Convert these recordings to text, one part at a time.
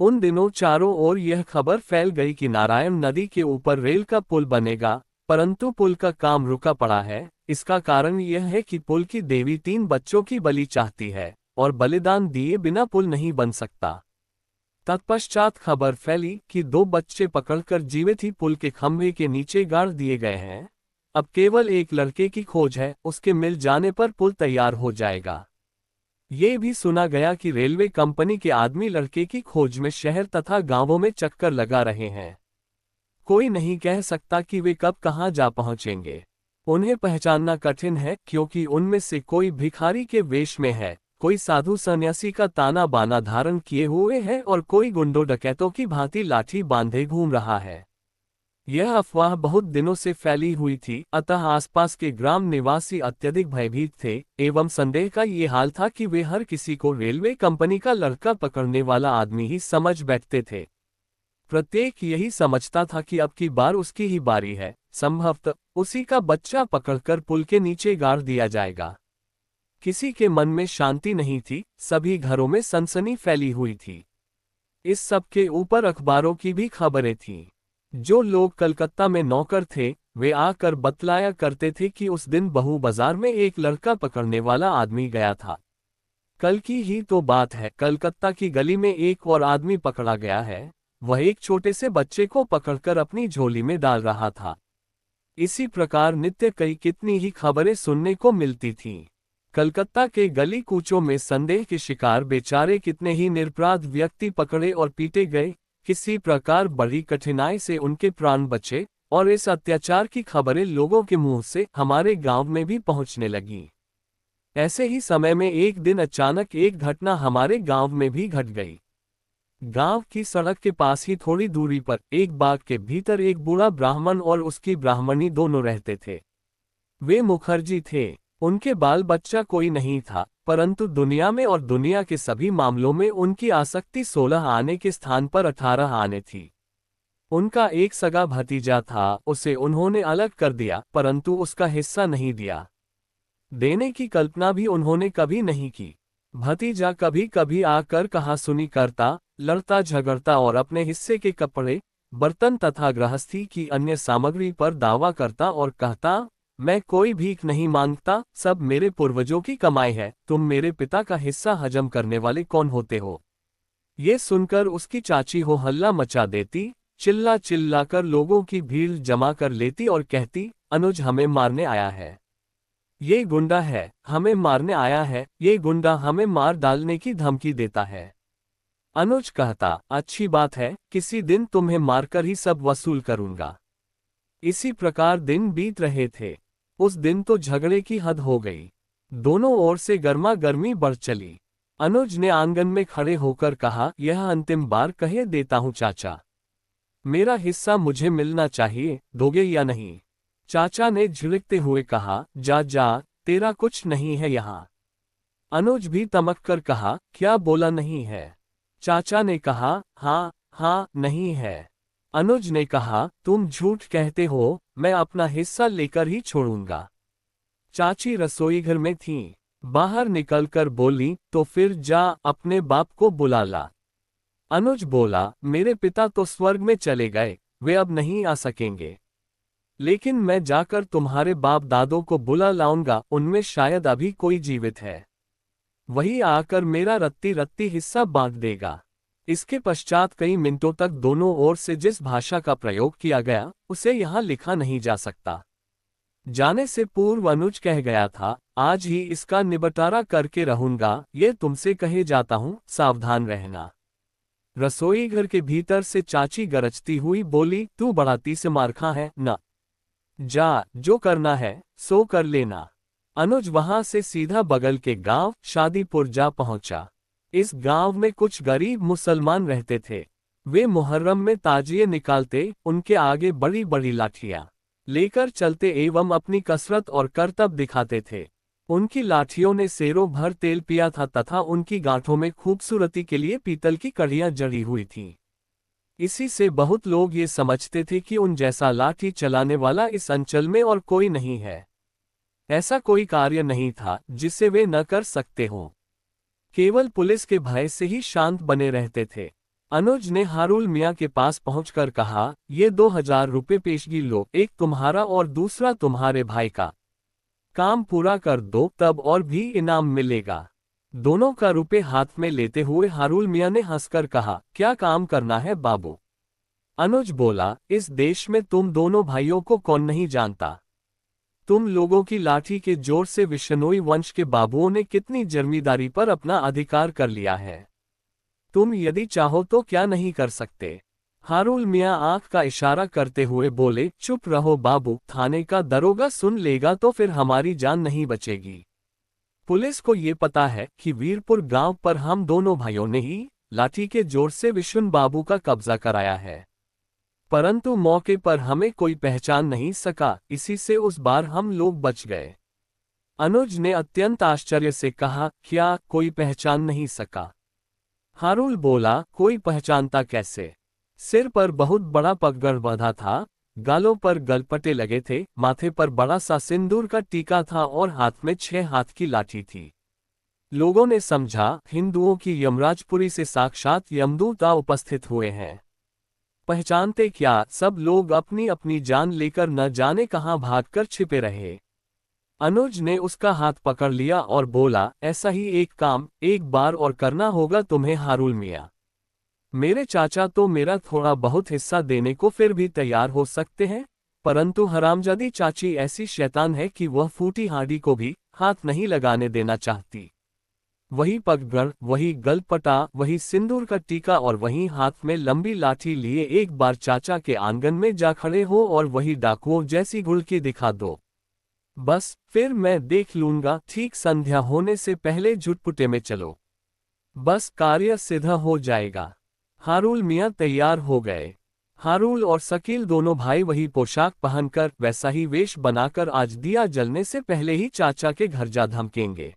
उन दिनों चारों ओर यह खबर फैल गई कि नारायण नदी के ऊपर रेल का पुल बनेगा, परंतु पुल का काम रुका पड़ा है। इसका कारण यह है कि पुल की देवी 3 बच्चों की बलि चाहती है और बलिदान दिए बिना पुल नहीं बन सकता। तत्पश्चात खबर फैली कि 2 बच्चे पकड़कर जीवित ही पुल के खंभे के नीचे गाड़ दिए गए हैं। अब केवल एक लड़के की खोज है, उसके मिल जाने पर पुल तैयार हो जाएगा। ये भी सुना गया कि रेलवे कंपनी के आदमी लड़के की खोज में शहर तथा गांवों में चक्कर लगा रहे हैं। कोई नहीं कह सकता कि वे कब कहां जा पहुंचेंगे। उन्हें पहचानना कठिन है, क्योंकि उनमें से कोई भिखारी के वेश में है, कोई साधु सन्यासी का ताना बाना धारण किए हुए है और कोई गुंडों डकैतों की भांति लाठी बांधे घूम रहा है। यह अफवाह बहुत दिनों से फैली हुई थी, अतः आसपास के ग्राम निवासी अत्यधिक भयभीत थे एवं संदेह का ये हाल था कि वे हर किसी को रेलवे कंपनी का लड़का पकड़ने वाला आदमी ही समझ बैठते थे। प्रत्येक यही समझता था कि अब की बार उसकी ही बारी है, संभवतः उसी का बच्चा पकड़कर पुल के नीचे गाड़ दिया जाएगा। किसी के मन में शांति नहीं थी, सभी घरों में सनसनी फैली हुई थी। इस सब के ऊपर अखबारों की भी खबरें थीं। जो लोग कलकत्ता में नौकर थे, वे आकर बतलाया करते थे कि उस दिन बहू बाजार में एक लड़का पकड़ने वाला आदमी गया था। कल की ही तो बात है, कलकत्ता की गली में एक और आदमी पकड़ा गया है। वह एक छोटे से बच्चे को पकड़कर अपनी झोली में डाल रहा था। इसी प्रकार नित्य कई कितनी ही खबरें सुनने को मिलती थीं। कलकत्ता के गली कूचों में संदेह के शिकार बेचारे कितने ही निरपराध व्यक्ति पकड़े और पीटे गए, किसी प्रकार बड़ी कठिनाई से उनके प्राण बचे, और इस अत्याचार की खबरें लोगों के मुंह से हमारे गांव में भी पहुंचने लगीं। ऐसे ही समय में एक दिन अचानक एक घटना हमारे गांव में भी घट गई। गांव की सड़क के पास ही थोड़ी दूरी पर एक बाग के भीतर एक बूढ़ा ब्राह्मण और उसकी ब्राह्मणी दोनों रहते थे। वे मुखर्जी थे। उनके बाल बच्चा कोई नहीं था, परंतु दुनिया में और दुनिया के सभी मामलों में उनकी आसक्ति 16 आने के स्थान पर 18 आने थी। उनका एक सगा भतीजा था, उसे उन्होंने अलग कर दिया, परंतु उसका हिस्सा नहीं दिया। देने की कल्पना भी उन्होंने कभी नहीं की। भतीजा कभी कभी आकर कहा सुनी करता, लड़ता झगड़ता और अपने हिस्से के कपड़े, बर्तन तथा गृहस्थी की अन्य सामग्री पर दावा करता और कहता, मैं कोई भीख नहीं मांगता, सब मेरे पूर्वजों की कमाई है, तुम मेरे पिता का हिस्सा हजम करने वाले कौन होते हो। ये सुनकर उसकी चाची हो हल्ला मचा देती, चिल्ला चिल्लाकर लोगों की भीड़ जमा कर लेती और कहती, अनुज हमें मारने आया है, ये गुंडा है, हमें मारने आया है, ये गुंडा हमें मार डालने की धमकी देता है। अनुज कहता, अच्छी बात है, किसी दिन तुम्हें मारकर ही सब वसूल करूंगा। इसी प्रकार दिन बीत रहे थे। उस दिन तो झगड़े की हद हो गई। दोनों ओर से गर्मा गर्मी बढ़ चली। अनुज ने आंगन में खड़े होकर कहा, यह अंतिम बार कहे देता हूं चाचा, मेरा हिस्सा मुझे मिलना चाहिए, दोगे या नहीं। चाचा ने झिड़कते हुए कहा, जा जा, तेरा कुछ नहीं है यहाँ। अनुज भी तमक कर कहा, क्या बोला नहीं है। चाचा ने कहा, हाँ हाँ नहीं है। अनुज ने कहा, तुम झूठ कहते हो, मैं अपना हिस्सा लेकर ही छोड़ूंगा। चाची रसोईघर में थीं, बाहर निकलकर बोली, तो फिर जा अपने बाप को बुला ला। अनुज बोला, मेरे पिता तो स्वर्ग में चले गए, वे अब नहीं आ सकेंगे, लेकिन मैं जाकर तुम्हारे बाप दादों को बुला लाऊंगा, उनमें शायद अभी कोई जीवित है, वही आकर मेरा रत्ती रत्ती हिस्सा बांट देगा। इसके पश्चात कई मिनटों तक दोनों ओर से जिस भाषा का प्रयोग किया गया, उसे यहाँ लिखा नहीं जा सकता। जाने से पूर्व अनुज कह गया था, आज ही इसका निबटारा करके रहूंगा, ये तुमसे कहे जाता हूँ, सावधान रहना। रसोई घर के भीतर से चाची गरजती हुई बोली, तू बढ़ाती से मार खा है न, जा, जो करना है सो कर लेना। अनुज वहां से सीधा बगल के गांव शादीपुर जा पहुंचा। इस गांव में कुछ गरीब मुसलमान रहते थे। वे मुहर्रम में ताजिए निकालते, उनके आगे बड़ी बड़ी लाठियां लेकर चलते एवं अपनी कसरत और करतब दिखाते थे। उनकी लाठियों ने सेरों भर तेल पिया था तथा उनकी गांठों में खूबसूरती के लिए पीतल की कड़ियां जड़ी हुई थीं। इसी से बहुत लोग ये समझते थे कि उन जैसा लाठी चलाने वाला इस अंचल में और कोई नहीं है। ऐसा कोई कार्य नहीं था जिसे वे न कर सकते हों। केवल पुलिस के भय से ही शांत बने रहते थे। अनुज ने हारुल मियाँ के पास पहुंचकर कहा, ये 2000 रुपये पेशगी लो, एक तुम्हारा और दूसरा तुम्हारे भाई का। काम पूरा कर दो तब और भी इनाम मिलेगा। दोनों का रुपए हाथ में लेते हुए हारुल मियाँ ने हंसकर कहा, क्या काम करना है बाबू? अनुज बोला, इस देश में तुम दोनों भाइयों को कौन नहीं जानता। तुम लोगों की लाठी के जोर से विश्नोई वंश के बाबुओं ने कितनी जमींदारी पर अपना अधिकार कर लिया है। तुम यदि चाहो तो क्या नहीं कर सकते। हारुल मियाँ आंख का इशारा करते हुए बोले, चुप रहो बाबू, थाने का दरोगा सुन लेगा तो फिर हमारी जान नहीं बचेगी। पुलिस को ये पता है कि वीरपुर गांव पर हम दोनों भाइयों ने ही लाठी के जोर से विशुन बाबू का कब्जा कराया है, परंतु मौके पर हमें कोई पहचान नहीं सका, इसी से उस बार हम लोग बच गए। अनुज ने अत्यंत आश्चर्य से कहा, क्या कोई पहचान नहीं सका? हारुल बोला, कोई पहचानता कैसे? सिर पर बहुत बड़ा पगड़ बंधा था, गालों पर गलपटे लगे थे, माथे पर बड़ा सा सिंदूर का टीका था और हाथ में 6 हाथ की लाठी थी। लोगों ने समझा हिंदुओं की यमराजपुरी से साक्षात यमदूत उपस्थित हुए हैं। पहचानते क्या, सब लोग अपनी अपनी जान लेकर न जाने कहां भागकर छिपे रहे। अनुज ने उसका हाथ पकड़ लिया और बोला, ऐसा ही एक काम एक बार और करना होगा तुम्हें हारुल मियाँ। मेरे चाचा तो मेरा थोड़ा बहुत हिस्सा देने को फिर भी तैयार हो सकते हैं, परंतु हरामजादी चाची ऐसी शैतान है कि वह फूटी हांडी को भी हाथ नहीं लगाने देना चाहती। वही पगड़, वही गलपटा, वही सिंदूर का टीका और वही हाथ में लंबी लाठी लिए एक बार चाचा के आंगन में जा खड़े हो और वही डाकुओं जैसी घुड़की दिखा दो। बस फिर मैं देख लूंगा, ठीक संध्या होने से पहले झुटपुटे में चलो, बस कार्य सिद्ध हो जाएगा। हारुल मियाँ तैयार हो गए। हारुल और शकील दोनों भाई वही पोशाक पहनकर, वैसा ही वेश बनाकर आज दिया जलने से पहले ही चाचा के घर जा धमकेंगे।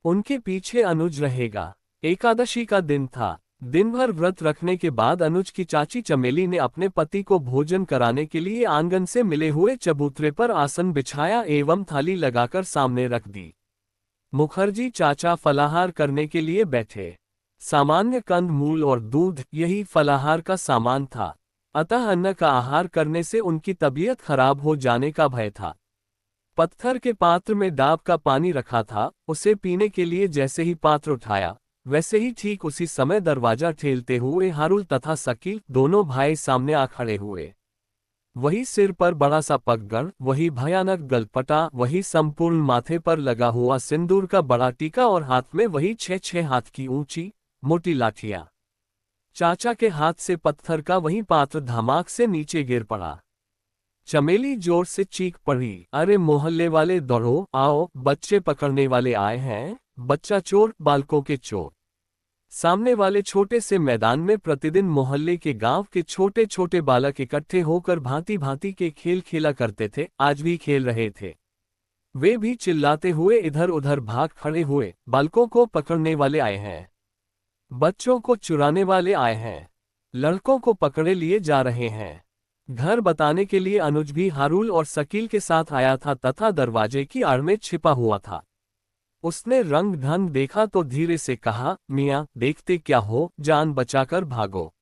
उनके पीछे अनुज रहेगा। एकादशी का दिन था। दिन भर व्रत रखने के बाद अनुज की चाची चमेली ने अपने पति को भोजन कराने के लिए आंगन से मिले हुए चबूतरे पर आसन बिछाया एवं थाली लगाकर सामने रख दी। मुखर्जी चाचा फलाहार करने के लिए बैठे। सामान्य कंद मूल और दूध यही फलाहार का सामान था, अतः अन्न का आहार करने से उनकी तबीयत खराब हो जाने का भय था। पत्थर के पात्र में डाब का पानी रखा था, उसे पीने के लिए जैसे ही पात्र उठाया, वैसे ही ठीक उसी समय दरवाजा ठेलते हुए हारुल तथा शकील दोनों भाई सामने आ खड़े हुए। वही सिर पर बड़ा सा पगड़, वही भयानक गलपटा, वही संपूर्ण माथे पर लगा हुआ सिंदूर का बड़ा टीका और हाथ में वही 6 हाथ की ऊंची मोटी लाठियां। चाचा के हाथ से पत्थर का वही पात्र धमाक से नीचे गिर पड़ा। चमेली जोर से चीख पड़ी, अरे मोहल्ले वाले दौड़ो, आओ, बच्चे पकड़ने वाले आए हैं, बच्चा चोर, बालकों के चोर। सामने वाले छोटे से मैदान में प्रतिदिन मोहल्ले के गांव के छोटे छोटे बालक इकट्ठे होकर भांति भांति के खेल खेला करते थे, आज भी खेल रहे थे। वे भी चिल्लाते हुए इधर उधर भाग खड़े हुए, बालकों को पकड़ने वाले आए हैं, बच्चों को चुराने वाले आए हैं, लड़कों को पकड़े लिए जा रहे हैं। घर बताने के लिए अनुज भी हारुल और शकील के साथ आया था तथा दरवाजे की आड़ में छिपा हुआ था। उसने रंग ढंग देखा तो धीरे से कहा, मियाँ देखते क्या हो, जान बचाकर भागो।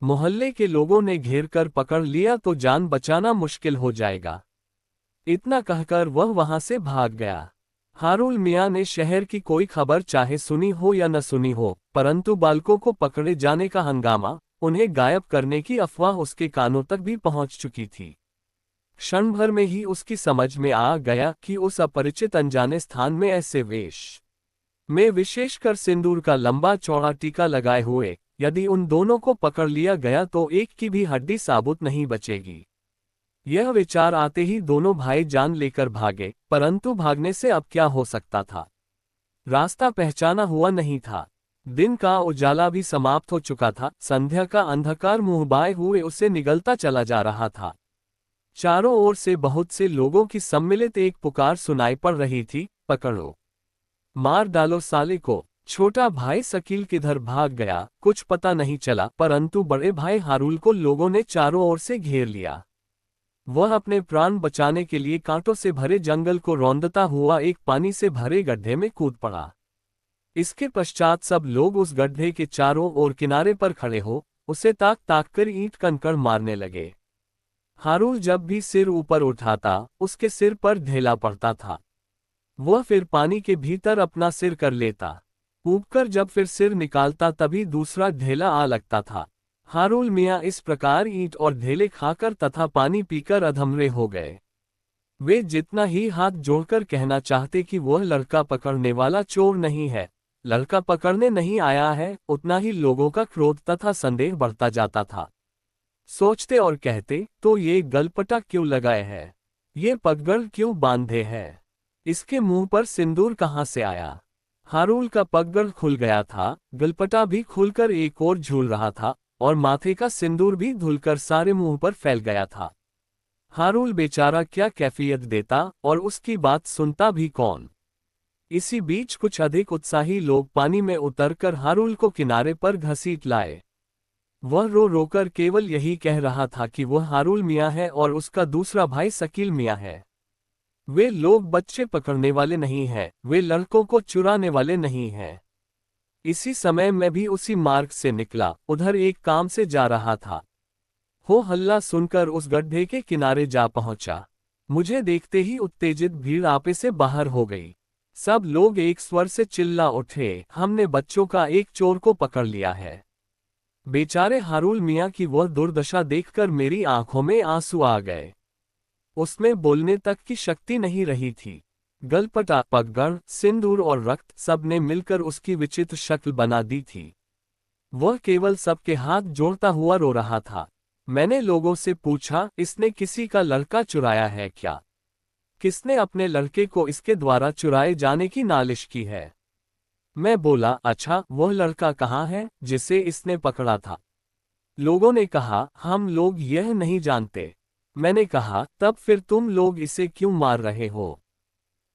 मोहल्ले के लोगों ने घेर कर पकड़ लिया तो जान बचाना मुश्किल हो जाएगा। इतना कहकर वह वहां से भाग गया। हारुल मियाँ ने शहर की कोई खबर चाहे सुनी हो या न सुनी हो, परंतु बालकों को पकड़े जाने का हंगामा, उन्हें गायब करने की अफवाह उसके कानों तक भी पहुंच चुकी थी। क्षण भर में ही उसकी समझ में आ गया कि उस अपरिचित अनजाने स्थान में ऐसे वेश में विशेषकर सिंदूर का लंबा चौड़ा टीका लगाए हुए यदि उन दोनों को पकड़ लिया गया तो एक की भी हड्डी साबुत नहीं बचेगी। यह विचार आते ही दोनों भाई जान लेकर भागे, परंतु भागने से अब क्या हो सकता था। रास्ता पहचाना हुआ नहीं था। दिन का उजाला भी समाप्त हो चुका था। संध्या का अंधकार मुंह बाए हुए उसे निगलता चला जा रहा था। चारों ओर से बहुत से लोगों की सम्मिलित एक पुकार सुनाई पड़ रही थी, पकड़ो, मार डालो साले को। छोटा भाई शकील किधर भाग गया कुछ पता नहीं चला, परंतु बड़े भाई हारुल को लोगों ने चारों ओर से घेर लिया। वह अपने प्राण बचाने के लिए कांटों से भरे जंगल को रौंदता हुआ एक पानी से भरे गड्ढे में कूद पड़ा। इसके पश्चात सब लोग उस गड्ढे के चारों ओर किनारे पर खड़े हो उसे ताक ताक कर ईंट कंकड़ मारने लगे। हारून जब भी सिर ऊपर उठाता उसके सिर पर ढेला पड़ता था। वह फिर पानी के भीतर अपना सिर कर लेता। ऊबकर जब फिर सिर निकालता तभी दूसरा ढेला आ लगता था। हारून मियाँ इस प्रकार ईंट और ढेले खाकर तथा पानी पीकर अधमरे हो गए। वे जितना ही हाथ जोड़कर कहना चाहते कि वह लड़का पकड़ने वाला चोर नहीं है, लड़का पकड़ने नहीं आया है, उतना ही लोगों का क्रोध तथा संदेह बढ़ता जाता था। सोचते और कहते, तो ये गलपटा क्यों लगाए है, ये पगड़ क्यों बांधे है, इसके मुंह पर सिंदूर कहाँ से आया। हारून का पगड़ खुल गया था, गलपटा भी खुलकर एक ओर झूल रहा था और माथे का सिंदूर भी धुलकर सारे मुंह पर फैल गया था। हारून बेचारा क्या कैफियत देता और उसकी बात सुनता भी कौन। इसी बीच कुछ अधिक उत्साही लोग पानी में उतरकर हारून को किनारे पर घसीट लाए। वह रो रोकर केवल यही कह रहा था कि वह हारून मियाँ है और उसका दूसरा भाई शकील मियाँ है। वे लोग बच्चे पकड़ने वाले नहीं हैं, वे लड़कों को चुराने वाले नहीं हैं। इसी समय मैं भी उसी मार्ग से निकला, उधर एक काम से जा रहा था। हो हल्ला सुनकर उस गड्ढे के किनारे जा पहुंचा। मुझे देखते ही उत्तेजित भीड़ आपे से बाहर हो गई। सब लोग एक स्वर से चिल्ला उठे, हमने बच्चों का एक चोर को पकड़ लिया है। बेचारे हारून मियाँ की वह दुर्दशा देखकर मेरी आंखों में आंसू आ गए। उसमें बोलने तक की शक्ति नहीं रही थी। गलपटा, पगड़, सिंदूर और रक्त सब ने मिलकर उसकी विचित्र शक्ल बना दी थी। वह केवल सबके हाथ जोड़ता हुआ रो रहा था। मैंने लोगों से पूछा, इसने किसी का लड़का चुराया है क्या? किसने अपने लड़के को इसके द्वारा चुराए जाने की नालिश की है? मैं बोला, अच्छा, वह लड़का कहाँ है जिसे इसने पकड़ा था? लोगों ने कहा, हम लोग यह नहीं जानते। मैंने कहा, तब फिर तुम लोग इसे क्यों मार रहे हो?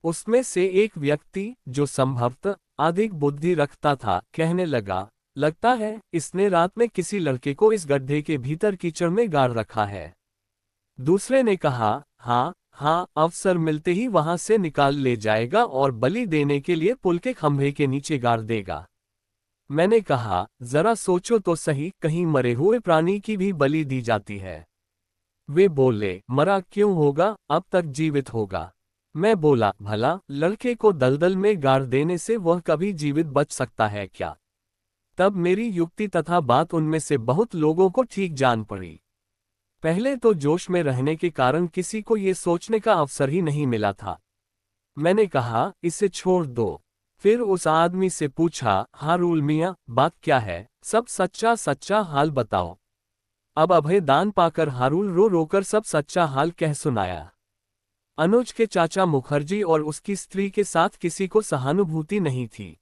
उसमें से एक व्यक्ति, जो संभवतः अधिक बुद्धि रखता था, कहने लगा, लगता है इसने रात में किसी लड़के को इस गड्ढे के भीतर कीचड़ में गाड़ रखा है। दूसरे ने कहा, हाँ हाँ, अवसर मिलते ही वहां से निकाल ले जाएगा और बलि देने के लिए पुल के खंभे के नीचे गाड़ देगा। मैंने कहा, जरा सोचो तो सही, कहीं मरे हुए प्राणी की भी बलि दी जाती है। वे बोले, मरा क्यों होगा, अब तक जीवित होगा। मैं बोला, भला लड़के को दलदल में गाड़ देने से वह कभी जीवित बच सकता है क्या? तब मेरी युक्ति तथा बात उनमें से बहुत लोगों को ठीक जान पड़ी। पहले तो जोश में रहने के कारण किसी को ये सोचने का अवसर ही नहीं मिला था। मैंने कहा, इसे छोड़ दो। फिर उस आदमी से पूछा, हारून मियाँ, बात क्या है, सब सच्चा सच्चा हाल बताओ। अब अभय दान पाकर हारून रो रोकर सब सच्चा हाल कह सुनाया। अनुज के चाचा मुखर्जी और उसकी स्त्री के साथ किसी को सहानुभूति नहीं थी।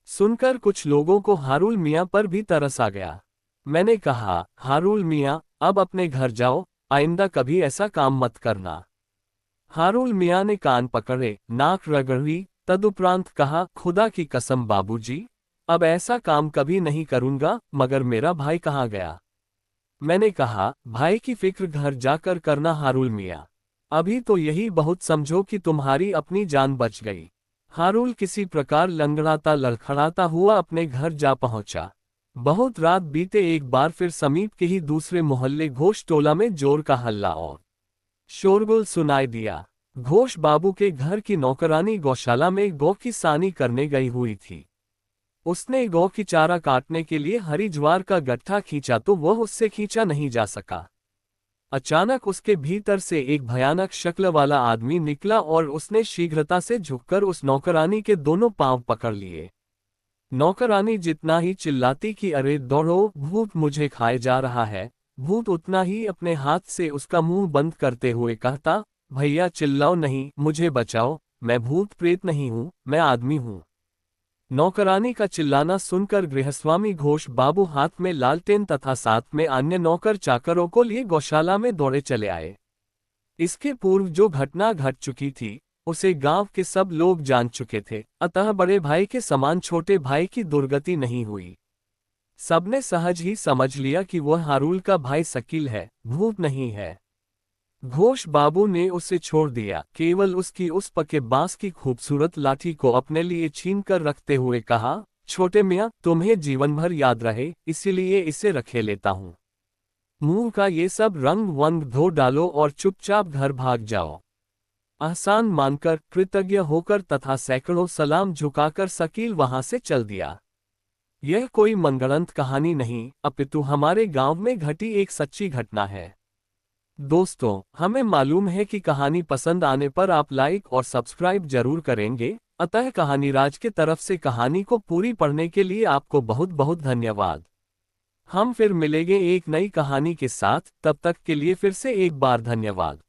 सुनकर कुछ लोगों को हारून मियाँ पर भी तरस आ गया। मैंने कहा, हारून मियाँ, अब अपने घर जाओ, आइंदा कभी ऐसा काम मत करना। हारून मियाँ ने कान पकड़े, नाक रगड़ी, तदुपरांत कहा, खुदा की कसम बाबूजी, अब ऐसा काम कभी नहीं करूँगा, मगर मेरा भाई कहाँ गया? मैंने कहा, भाई की फिक्र घर जाकर करना हारून मियाँ, अभी तो यही बहुत समझो कि तुम्हारी अपनी जान बच गई। हारून किसी प्रकार लंगड़ाता लड़खड़ाता हुआ अपने घर जा पहुंचा। बहुत रात बीते एक बार फिर समीप के ही दूसरे मोहल्ले घोष टोला में जोर का हल्ला और शोरगुल सुनाई दिया। घोष बाबू के घर की नौकरानी गौशाला में गौ की सानी करने गई हुई थी। उसने गौ की चारा काटने के लिए हरी ज्वार का गट्ठा खींचा तो वह उससे खींचा नहीं जा सका। अचानक उसके भीतर से एक भयानक शक्ल वाला आदमी निकला और उसने शीघ्रता से झुककर उस नौकरानी के दोनों पांव पकड़ लिए। नौकरानी जितना ही चिल्लाती कि अरे दौड़ो, भूत मुझे खाए जा रहा है, भूत उतना ही अपने हाथ से उसका मुंह बंद करते हुए कहता, भैया चिल्लाओ नहीं, मुझे बचाओ, मैं भूत प्रेत नहीं हूं, मैं आदमी हूं। नौकरानी का चिल्लाना सुनकर गृहस्वामी घोष बाबू हाथ में लालटेन तथा साथ में अन्य नौकर चाकरों को लिए गौशाला में दौड़े चले आए। इसके पूर्व जो घटना घट चुकी थी उसे गांव के सब लोग जान चुके थे, अतः बड़े भाई के समान छोटे भाई की दुर्गति नहीं हुई। सबने सहज ही समझ लिया कि वह हारून का भाई शकील है, भूत नहीं है। घोष बाबू ने उसे छोड़ दिया, केवल उसकी उस पके बांस की खूबसूरत लाठी को अपने लिए छीन कर रखते हुए कहा, छोटे मियाँ, तुम्हें जीवन भर याद रहे, इसीलिए इसे रखे लेता हूँ। मुंह का ये सब रंग वंग धो डालो और चुपचाप घर भाग जाओ। आसान मानकर, कृतज्ञ होकर तथा सैकड़ों सलाम झुकाकर शकील वहां से चल दिया। यह कोई मनगढ़ंत कहानी नहीं, अपितु हमारे गांव में घटी एक सच्ची घटना है। दोस्तों, हमें मालूम है कि कहानी पसंद आने पर आप लाइक और सब्सक्राइब जरूर करेंगे, अतः कहानी राज के तरफ से कहानी को पूरी पढ़ने के लिए आपको बहुत बहुत धन्यवाद। हम फिर मिलेंगे एक नई कहानी के साथ, तब तक के लिए फिर से एक बार धन्यवाद।